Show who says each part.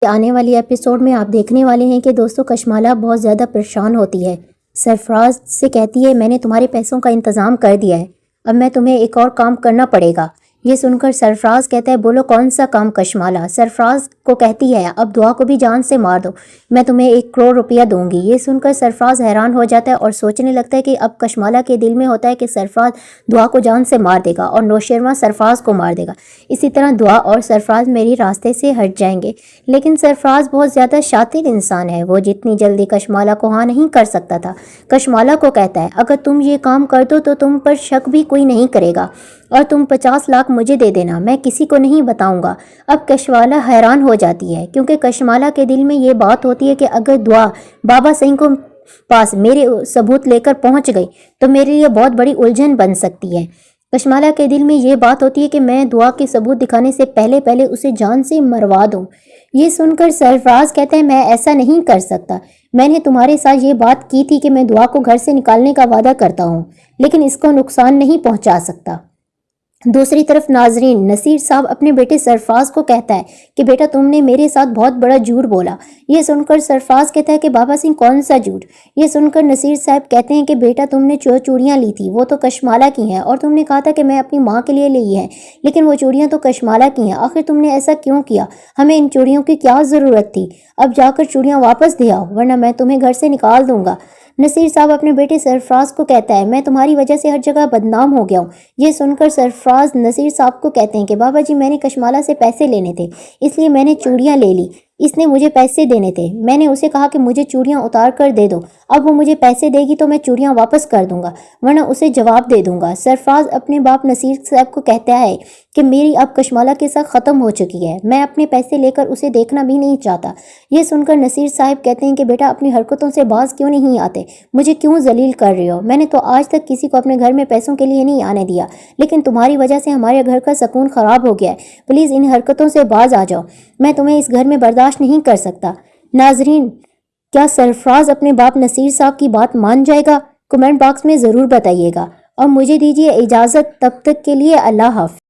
Speaker 1: آنے والی ایپیسوڈ میں آپ دیکھنے والے ہیں کہ دوستوں کشمالہ بہت زیادہ پریشان ہوتی ہے۔ سرفراز سے کہتی ہے میں نے تمہارے پیسوں کا انتظام کر دیا ہے، اب میں تمہیں ایک اور کام کرنا پڑے گا۔ یہ سن کر سرفراز کہتا ہے بولو کون سا کام کشمالہ؟ سرفراز کو کہتی ہے اب دعا کو بھی جان سے مار دو، میں تمہیں 1 کروڑ روپیہ دوں گی۔ یہ سن کر سرفراز حیران ہو جاتا ہے اور سوچنے لگتا ہے کہ اب کشمالہ کے دل میں ہوتا ہے کہ سرفراز دعا کو جان سے مار دے گا اور نوشیروان سرفراز کو مار دے گا، اسی طرح دعا اور سرفراز میری راستے سے ہٹ جائیں گے۔ لیکن سرفراز بہت زیادہ شاطر انسان ہے، وہ جتنی جلدی کشمالہ کو ہاں نہیں کر سکتا تھا۔ کشمالہ کو کہتا ہے اگر تم یہ کام کر دو تو تم پر شک بھی کوئی نہیں کرے گا اور تم 50 لاکھ مجھے دے دینا، میں کسی کو نہیں بتاؤں گا۔ اب کشمالہ حیران ہو جاتی ہے کیونکہ کشمالہ کے دل میں یہ بات ہوتی ہے کہ اگر دعا بابا سنگھ کو پاس میرے ثبوت لے کر پہنچ گئی تو میرے لیے بہت بڑی الجھن بن سکتی ہے۔ کشمالہ کے دل میں یہ بات ہوتی ہے کہ میں دعا کے ثبوت دکھانے سے پہلے اسے جان سے مروا دوں۔ یہ سن کر سرفراز کہتا ہے میں ایسا نہیں کر سکتا، میں نے تمہارے ساتھ یہ بات کی تھی کہ میں دعا کو گھر سے نکالنے کا وعدہ کرتا ہوں لیکن اس کو نقصان نہیں پہنچا سکتا۔ دوسری طرف ناظرین، نصیر صاحب اپنے بیٹے سرفراز کو کہتا ہے کہ بیٹا تم نے میرے ساتھ بہت بڑا جھوٹ بولا۔ یہ سن کر سرفراز کہتا ہے کہ بابا سنگھ کون سا جھوٹ؟ یہ سن کر نصیر صاحب کہتے ہیں کہ بیٹا تم نے چوڑیاں لی تھی وہ تو کشمالہ کی ہیں اور تم نے کہا تھا کہ میں اپنی ماں کے لیے لی ہیں، لیکن وہ چوڑیاں تو کشمالہ کی ہیں، آخر تم نے ایسا کیوں کیا؟ ہمیں ان چوڑیوں کی کیا ضرورت تھی؟ اب جا کر چوڑیاں واپس دے آؤ ورنہ میں تمہیں گھر سے نکال دوں گا۔ نصیر صاحب اپنے بیٹے سرفراز کو کہتا ہے میں تمہاری وجہ سے ہر جگہ بدنام ہو گیا ہوں۔ یہ سن کر سرفراز نصیر صاحب کو کہتے ہیں کہ بابا جی میں نے کشمالہ سے پیسے لینے تھے اس لیے میں نے چوڑیاں لے لی، اس نے مجھے پیسے دینے تھے، میں نے اسے کہا کہ مجھے چوڑیاں اتار کر دے دو، اب وہ مجھے پیسے دے گی تو میں چوڑیاں واپس کر دوں گا ورنہ اسے جواب دے دوں گا۔ سرفراز اپنے باپ نصیر صاحب کو کہتا ہے کہ میری اب کشمالہ کے ساتھ ختم ہو چکی ہے، میں اپنے پیسے لے کر اسے دیکھنا بھی نہیں چاہتا۔ یہ سن کر نصیر صاحب کہتے ہیں کہ بیٹا اپنی حرکتوں سے باز کیوں نہیں آتے؟ مجھے کیوں ذلیل کر رہے ہو؟ میں نے تو آج تک کسی کو اپنے گھر میں پیسوں کے لیے نہیں آنے دیا، لیکن تمہاری وجہ سے ہمارے گھر کا سکون خراب ہو گیا ہے، پلیز ان حرکتوں سے باز آ جاؤ، میں تمہیں اس گھر میں برداشت نہیں کر سکتا۔ ناظرین، کیا سرفراز اپنے باپ نصیر صاحب کی بات مان جائے گا؟ کمنٹ باکس میں ضرور بتائیے گا اور مجھے دیجیے اجازت، تب تک کے لیے اللہ حافظ۔